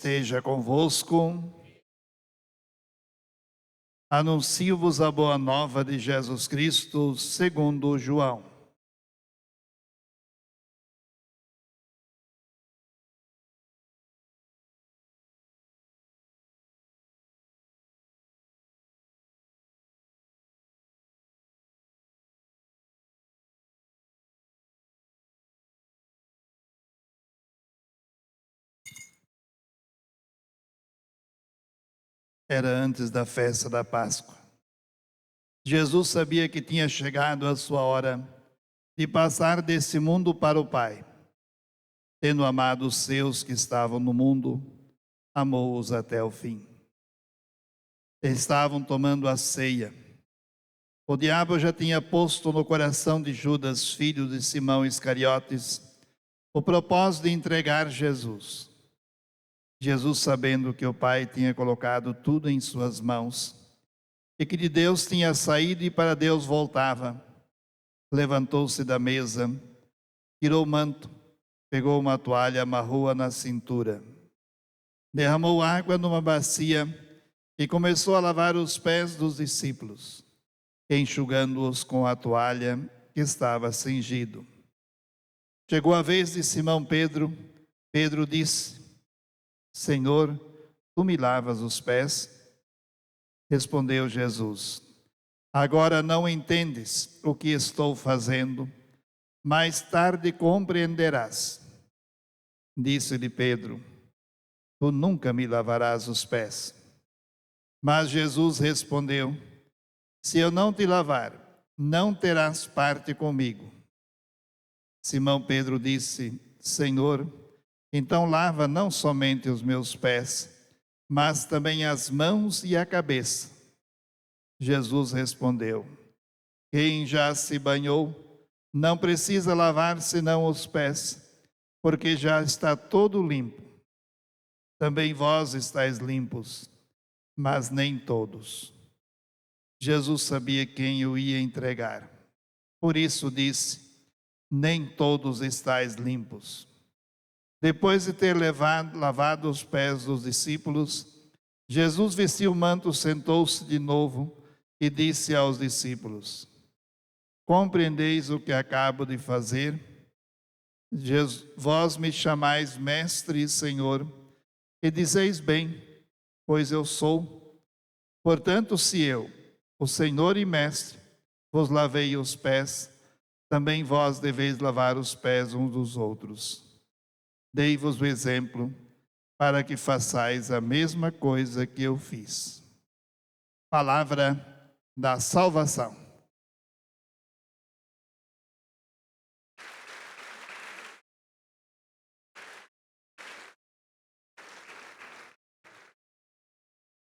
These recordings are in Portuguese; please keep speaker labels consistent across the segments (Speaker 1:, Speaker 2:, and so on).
Speaker 1: Seja convosco. Anuncio-vos a boa nova de Jesus Cristo, segundo João. Era antes da festa da Páscoa. Jesus sabia que tinha chegado a sua hora de passar desse mundo para o Pai. Tendo amado os seus que estavam no mundo, amou-os até o fim. Estavam tomando a ceia. O diabo já tinha posto no coração de Judas, filho de Simão Iscariotes, o propósito de entregar Jesus. Jesus, sabendo que o Pai tinha colocado tudo em suas mãos e que de Deus tinha saído e para Deus voltava, levantou-se da mesa, tirou o manto, pegou uma toalha, amarrou-a na cintura, derramou água numa bacia e começou a lavar os pés dos discípulos, enxugando-os com a toalha que estava cingido. Chegou a vez de Simão Pedro. Pedro disse: Senhor, tu me lavas os pés? Respondeu Jesus: Agora não entendes o que estou fazendo, mais tarde compreenderás. Disse-lhe Pedro: Tu nunca me lavarás os pés. Mas Jesus respondeu: Se eu não te lavar, não terás parte comigo. Simão Pedro disse: Senhor, então lava não somente os meus pés, mas também as mãos e a cabeça. Jesus respondeu: Quem já se banhou não precisa lavar senão os pés, porque já está todo limpo. Também vós estáis limpos, mas nem todos. Jesus sabia quem o ia entregar. Por isso disse: Nem todos estáis limpos. Depois de ter lavado os pés dos discípulos, Jesus vestiu o manto, sentou-se de novo e disse aos discípulos: Compreendeis o que acabo de fazer? Vós me chamais mestre e Senhor, e dizeis bem, pois eu sou. Portanto, se eu, o Senhor e mestre, vos lavei os pés, também vós deveis lavar os pés uns dos outros. Dei-vos o exemplo, para que façais a mesma coisa que eu fiz. Palavra da salvação.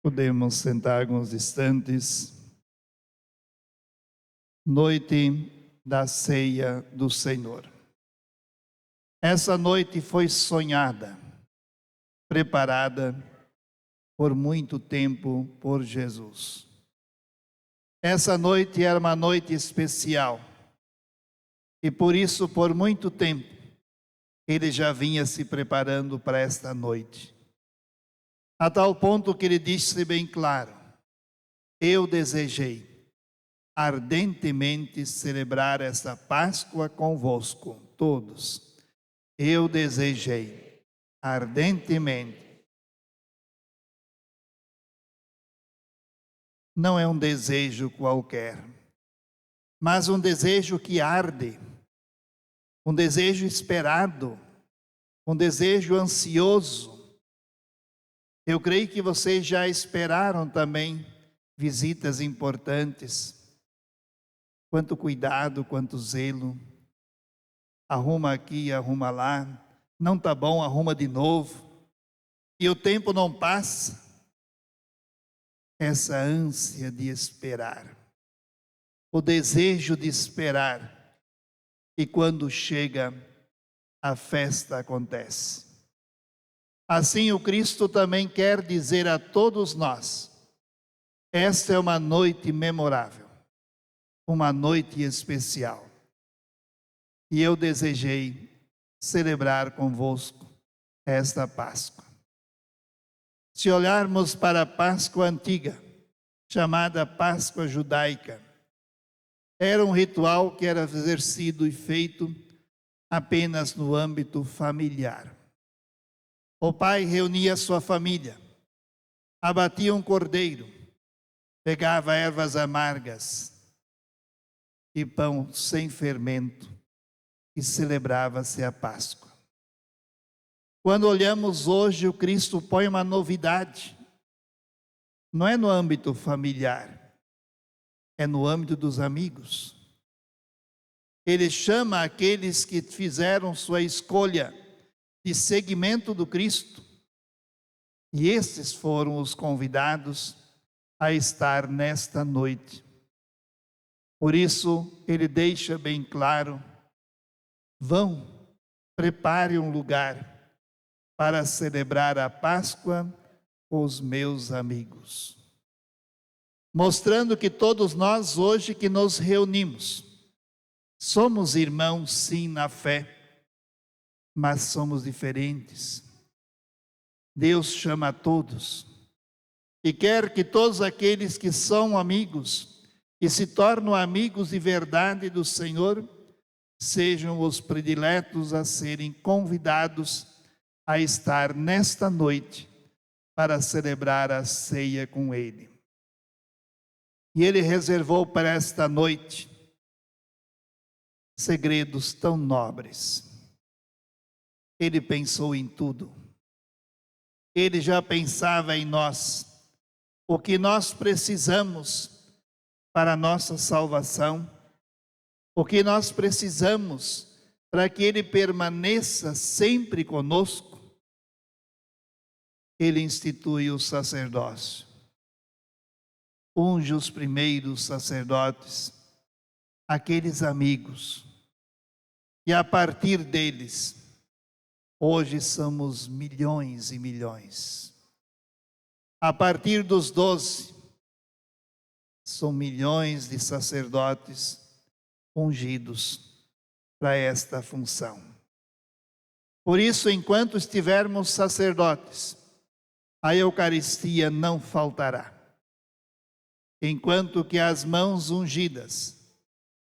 Speaker 1: Podemos sentar alguns instantes. Noite da ceia do Senhor. Essa noite foi sonhada, preparada por muito tempo por Jesus. Essa noite era uma noite especial e por isso, por muito tempo, ele já vinha se preparando para esta noite. A tal ponto que ele disse bem claro: Eu desejei ardentemente celebrar esta Páscoa convosco, todos. Eu desejei ardentemente. Não é um desejo qualquer, mas um desejo que arde, um desejo esperado, um desejo ansioso. Eu creio que vocês já esperaram também visitas importantes. Quanto cuidado, quanto zelo. Arruma aqui, arruma lá. Não está bom, arruma de novo. E o tempo não passa. Essa ânsia de esperar. O desejo de esperar. E quando chega, a festa acontece. Assim o Cristo também quer dizer a todos nós: esta é uma noite memorável, uma noite especial. E eu desejei celebrar convosco esta Páscoa. Se olharmos para a Páscoa antiga, chamada Páscoa judaica, era um ritual que era exercido e feito apenas no âmbito familiar. O pai reunia sua família, abatia um cordeiro, pegava ervas amargas e pão sem fermento e celebrava-se a Páscoa. Quando olhamos hoje, o Cristo põe uma novidade. Não é no âmbito familiar, é no âmbito dos amigos. Ele chama aqueles que fizeram sua escolha de seguimento do Cristo, e esses foram os convidados a estar nesta noite. Por isso, ele deixa bem claro: vão, prepare um lugar para celebrar a Páscoa com os meus amigos. Mostrando que todos nós hoje que nos reunimos, somos irmãos sim na fé, mas somos diferentes. Deus chama a todos e quer que todos aqueles que são amigos e se tornam amigos de verdade do Senhor sejam os prediletos a serem convidados a estar nesta noite para celebrar a ceia com Ele. E Ele reservou para esta noite segredos tão nobres. Ele pensou em tudo. Ele já pensava em nós, o que nós precisamos para a nossa salvação, o que nós precisamos para que Ele permaneça sempre conosco. Ele institui o sacerdócio, unge os primeiros sacerdotes, aqueles amigos, e a partir deles, hoje somos milhões e milhões. A partir dos 12, são milhões de sacerdotes ungidos para esta função. Por isso, enquanto estivermos sacerdotes, a Eucaristia não faltará. Enquanto que as mãos ungidas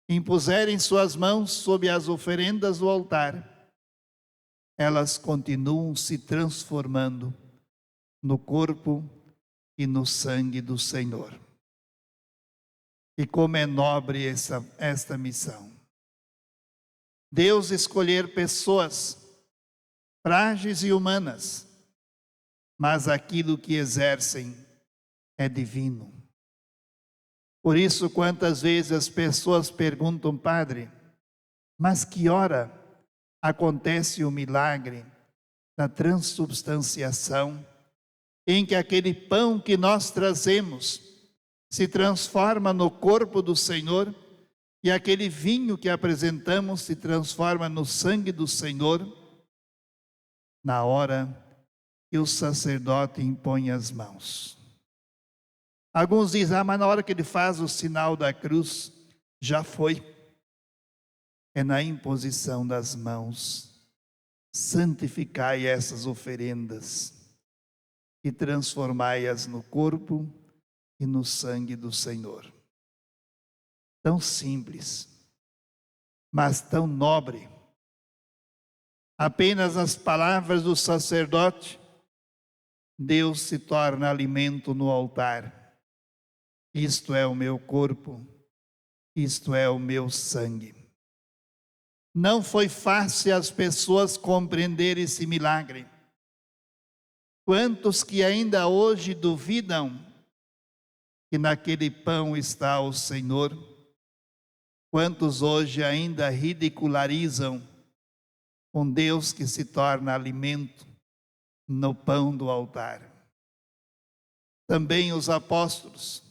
Speaker 1: impuserem suas mãos sobre as oferendas do altar, elas continuam se transformando no corpo e no sangue do Senhor. E como é nobre esta missão. Deus escolher pessoas frágeis e humanas, mas aquilo que exercem é divino. Por isso, quantas vezes as pessoas perguntam: Padre, mas que hora acontece o milagre da transubstanciação, em que aquele pão que nós trazemos se transforma no corpo do Senhor e aquele vinho que apresentamos se transforma no sangue do Senhor? Na hora que o sacerdote impõe as mãos. Alguns dizem: mas na hora que ele faz o sinal da cruz, já foi. É na imposição das mãos. Santificai essas oferendas e transformai-as no corpo e no sangue do Senhor. Tão simples, mas tão nobre. Apenas as palavras do sacerdote, Deus se torna alimento no altar. Isto é o meu corpo, isto é o meu sangue. Não foi fácil as pessoas compreenderem esse milagre. Quantos que ainda hoje duvidam que naquele pão está o Senhor? Quantos hoje ainda ridicularizam um Deus que se torna alimento no pão do altar? Também os apóstolos,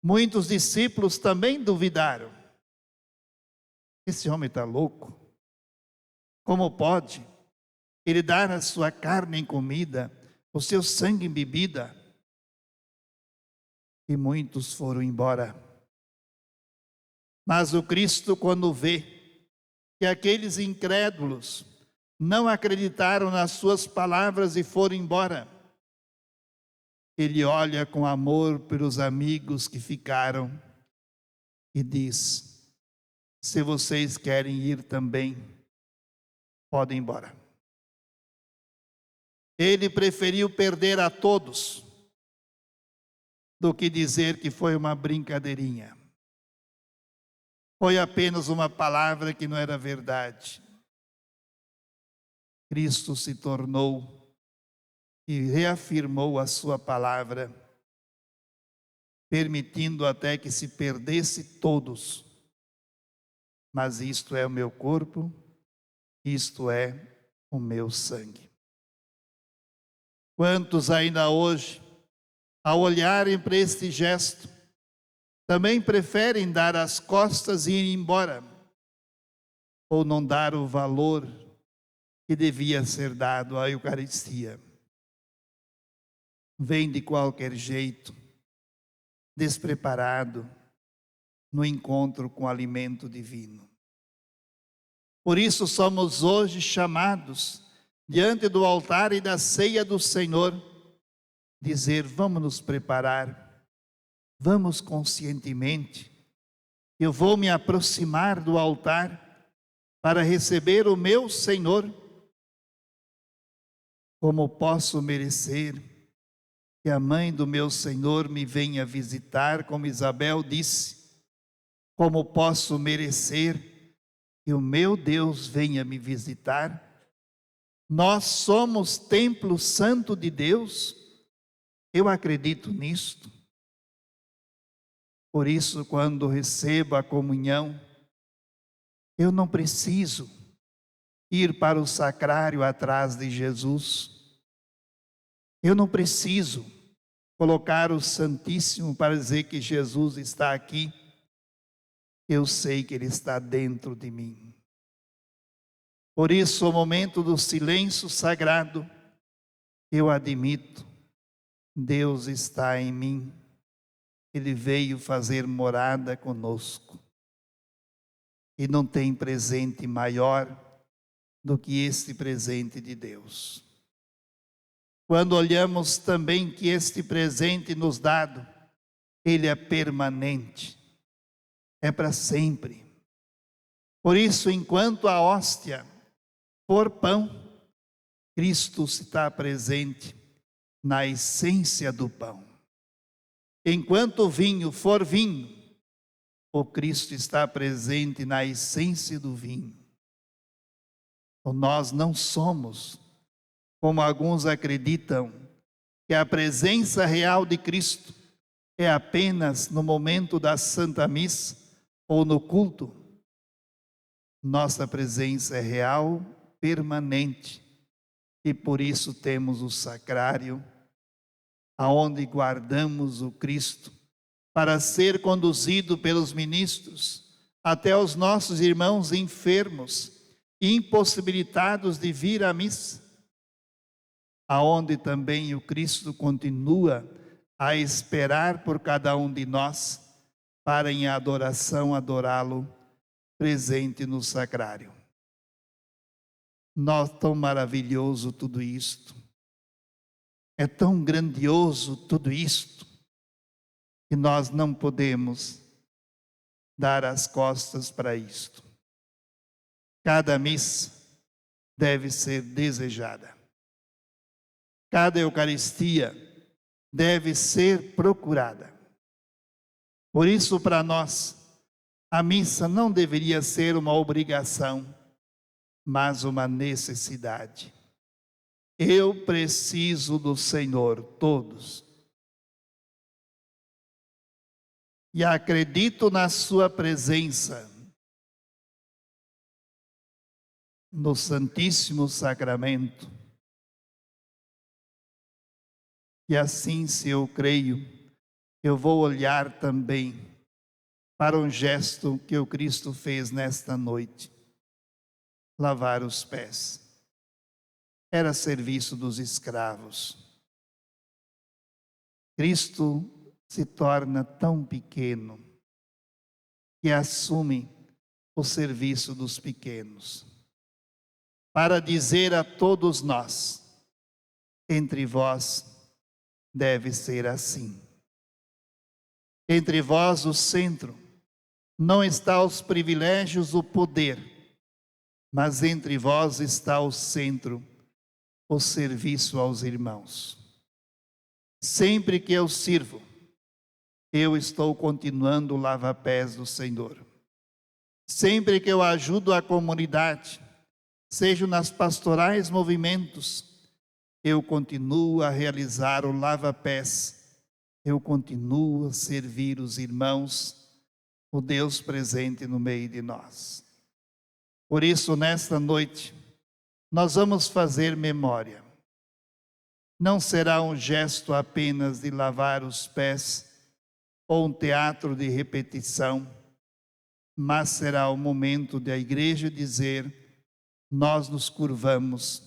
Speaker 1: muitos discípulos também duvidaram. Esse homem está louco? Como pode ele dar a sua carne em comida, o seu sangue em bebida? E muitos foram embora. Mas o Cristo, quando vê que aqueles incrédulos não acreditaram nas suas palavras e foram embora, Ele olha com amor pelos amigos que ficaram e diz: se vocês querem ir também, podem ir embora. Ele preferiu perder a todos do que dizer que foi uma brincadeirinha. Foi apenas uma palavra que não era verdade. Cristo se tornou e reafirmou a sua palavra, permitindo até que se perdesse todos. Mas isto é o meu corpo, isto é o meu sangue. Quantos ainda hoje, ao olharem para este gesto, também preferem dar as costas e ir embora, ou não dar o valor que devia ser dado à Eucaristia? Vem de qualquer jeito, despreparado, no encontro com o alimento divino. Por isso somos hoje chamados, diante do altar e da ceia do Senhor, dizer: vamos nos preparar, vamos conscientemente. Eu vou me aproximar do altar para receber o meu Senhor. Como posso merecer que a mãe do meu Senhor me venha visitar, como Isabel disse? Como posso merecer que o meu Deus venha me visitar? Nós somos templo santo de Deus. Eu acredito nisto. Por isso, quando recebo a comunhão, eu não preciso ir para o sacrário atrás de Jesus. Eu não preciso colocar o Santíssimo para dizer que Jesus está aqui. Eu sei que Ele está dentro de mim. Por isso, o momento do silêncio sagrado, eu admito: Deus está em mim. Ele veio fazer morada conosco. E não tem presente maior do que este presente de Deus. Quando olhamos também que este presente nos dado, ele é permanente, é para sempre. Por isso, enquanto a hóstia for pão, Cristo está presente na essência do pão. Enquanto o vinho for vinho, o Cristo está presente na essência do vinho. Então, nós não somos, como alguns acreditam, que a presença real de Cristo é apenas no momento da Santa Missa ou no culto. Nossa presença é real, permanente, e por isso temos o sacrário, aonde guardamos o Cristo, para ser conduzido pelos ministros até os nossos irmãos enfermos, impossibilitados de vir à missa, aonde também o Cristo continua a esperar por cada um de nós, para em adoração adorá-lo, presente no sacrário. Tão maravilhoso tudo isto, é tão grandioso tudo isto, que nós não podemos dar as costas para isto. Cada missa deve ser desejada. Cada Eucaristia deve ser procurada. Por isso, para nós, a missa não deveria ser uma obrigação, mas uma necessidade. Eu preciso do Senhor, todos. E acredito na sua presença no Santíssimo Sacramento. E assim, se eu creio, eu vou olhar também para um gesto que o Cristo fez nesta noite: lavar os pés. Era serviço dos escravos. Cristo se torna tão pequeno que assume o serviço dos pequenos, para dizer a todos nós: entre vós deve ser assim. Entre vós o centro não está os privilégios, o poder, mas entre vós está o centro, o serviço aos irmãos. Sempre que eu sirvo, eu estou continuando o lava-pés do Senhor. Sempre que eu ajudo a comunidade, seja nas pastorais movimentos, eu continuo a realizar o lava-pés, eu continuo a servir os irmãos, o Deus presente no meio de nós. Por isso, nesta noite, nós vamos fazer memória. Não será um gesto apenas de lavar os pés ou um teatro de repetição, mas será o momento de a igreja dizer: nós nos curvamos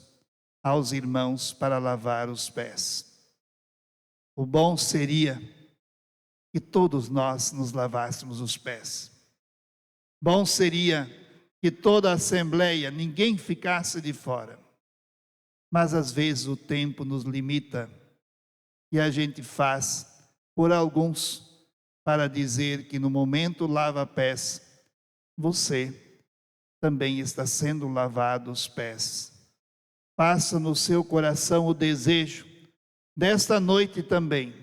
Speaker 1: aos irmãos para lavar os pés. O bom seria que todos nós nos lavássemos os pés. Bom seria que toda a assembleia, ninguém ficasse de fora. Mas às vezes o tempo nos limita e a gente faz por alguns para dizer que no momento lava-pés, você também está sendo lavado os pés. Faça no seu coração o desejo desta noite também,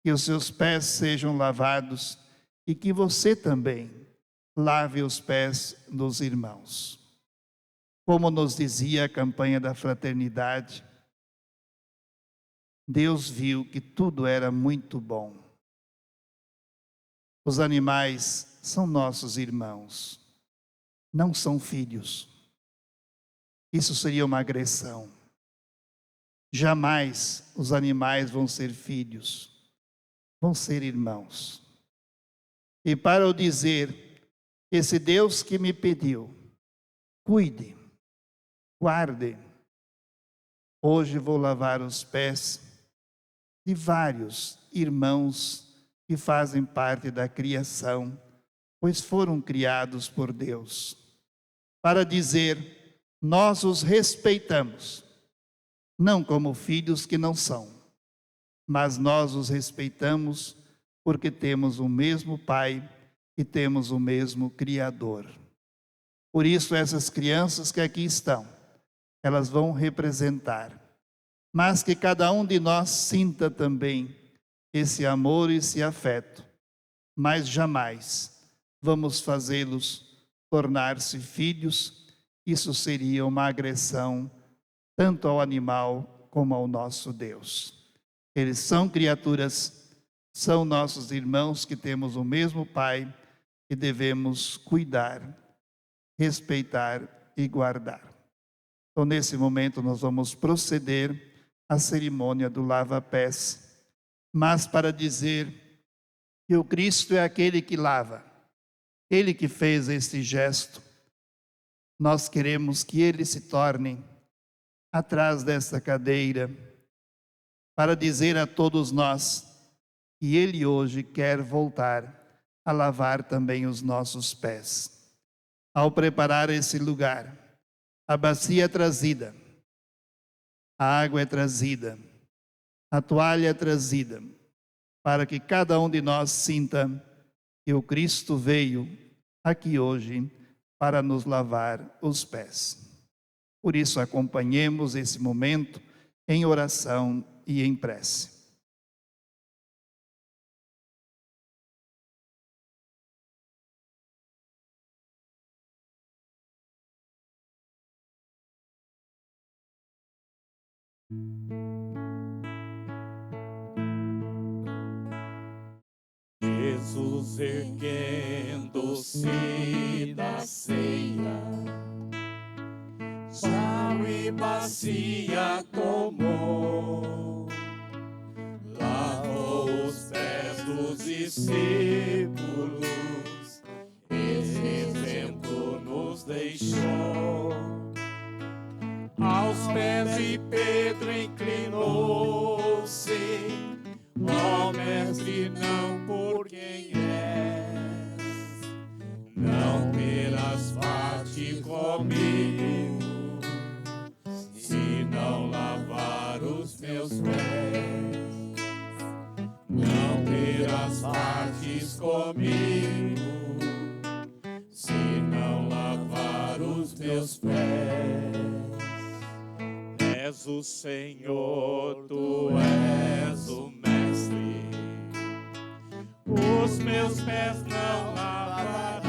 Speaker 1: que os seus pés sejam lavados e que você também lave os pés dos irmãos. Como nos dizia a campanha da fraternidade, Deus viu que tudo era muito bom. Os animais são nossos irmãos, não são filhos. Isso seria uma agressão. Jamais os animais vão ser filhos, vão ser irmãos. E para eu dizer, esse Deus que me pediu, cuide, guarde. Hoje vou lavar os pés de vários irmãos que fazem parte da criação, pois foram criados por Deus, para dizer: nós os respeitamos, não como filhos que não são, mas nós os respeitamos porque temos o mesmo Pai e temos o mesmo Criador. Por isso essas crianças que aqui estão, elas vão representar, mas que cada um de nós sinta também esse amor e esse afeto, mas jamais vamos fazê-los tornar-se filhos. Isso seria uma agressão tanto ao animal como ao nosso Deus. Eles são criaturas, são nossos irmãos que temos o mesmo Pai e devemos cuidar, respeitar e guardar. Então, nesse momento, nós vamos proceder à cerimônia do lava-pés, mas para dizer que o Cristo é aquele que lava, Ele que fez este gesto, nós queremos que Ele se torne atrás desta cadeira, para dizer a todos nós que Ele hoje quer voltar a lavar também os nossos pés. Ao preparar esse lugar, a bacia é trazida, a água é trazida, a toalha é trazida, para que cada um de nós sinta que o Cristo veio aqui hoje para nos lavar os pés. Por isso, acompanhemos esse momento em oração e em prece.
Speaker 2: Jesus erguendo-se da ceia, pão e bacia tomou, lavou os pés dos discípulos, esse exemplo nos deixou. Aos pés de Pedro inclinou-se: ó mestre, não por quem és, não terás parte comigo, se não lavar os meus pés. as partes comigo, se não lavar os meus pés. És o Senhor, tu és o Mestre, os meus pés não lavarás.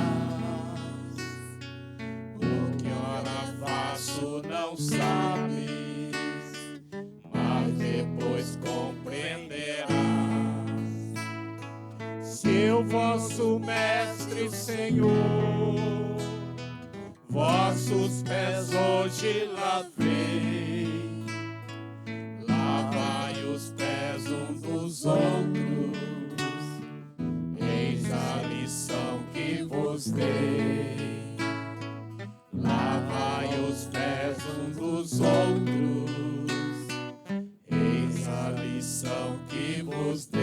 Speaker 2: O que ora faço não sabes, mas depois compreenderás. Se o vosso Mestre, Senhor, vossos pés hoje lavei, lavai os pés uns dos outros, eis a lição que vos dei. Lavai os pés uns dos outros, eis a lição que vos dei.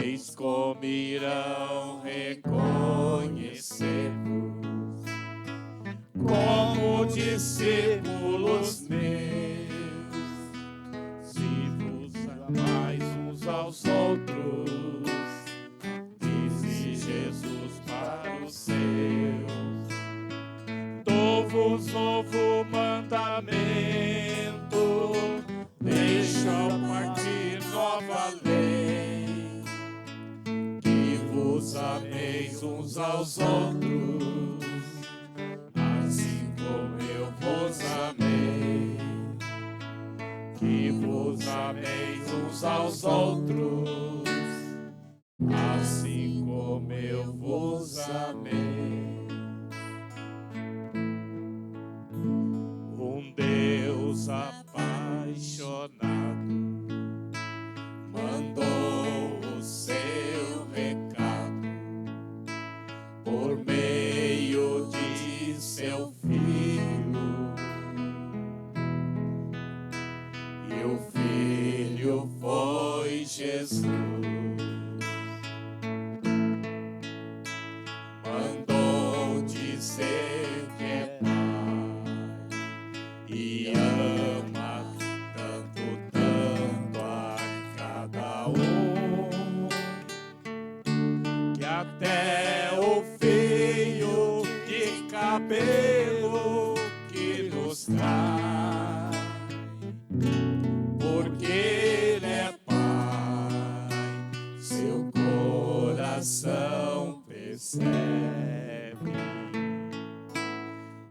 Speaker 2: Eis como irão reconhecer-vos como discípulos meus, se vos amais uns aos outros, disse Jesus para os seus. Dou-vos novo mandamento, deixo ao partir nova lei, que vos ameis uns aos outros, assim como eu vos amei, que vos ameis uns aos outros, assim como eu vos amei. Um Deus apaixonado mandou o seu recado por meio de seu Filho, e o Filho foi Jesus. Mandou dizer que é Pai e ama tanto, tanto a cada um, que até o fio de cabelo que nos traz, porque Ele é Pai, seu coração percebe.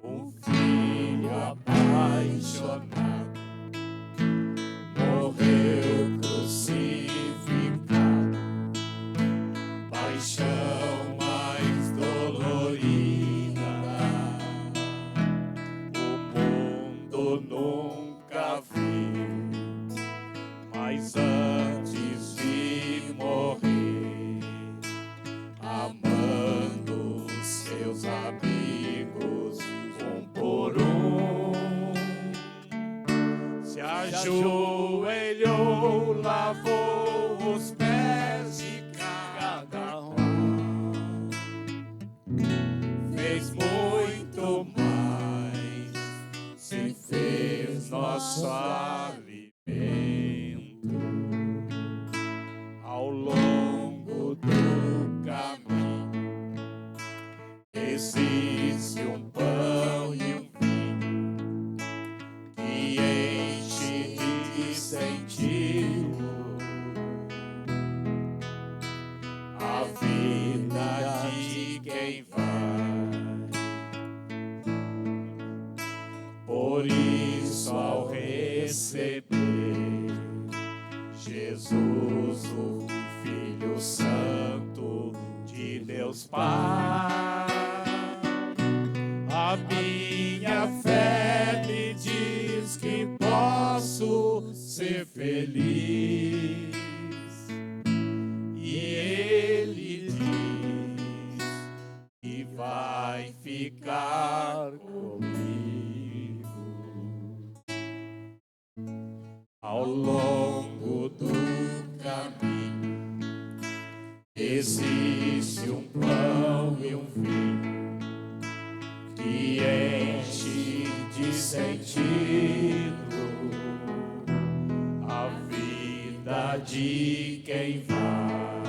Speaker 2: Um filho apaixonado morreu crucificado, paixão mais dolorida o mundo nunca viu. Mas antes de morrer, amando seus amigos um por um, se ajoelhou, lavou os pés de cada um, fez muito mais, se fez nosso alimento. Ao longo do caminho existe um pão e um vinho que enche de sentido a vida de quem vai. Por isso, ao receber Jesus, o Filho Santo de Deus Pai, a minha fé me diz que posso ser feliz, e Ele diz que vai ficar comigo. Ao longo do caminho existe um pão e um vinho que enche de sentido a vida de quem vai.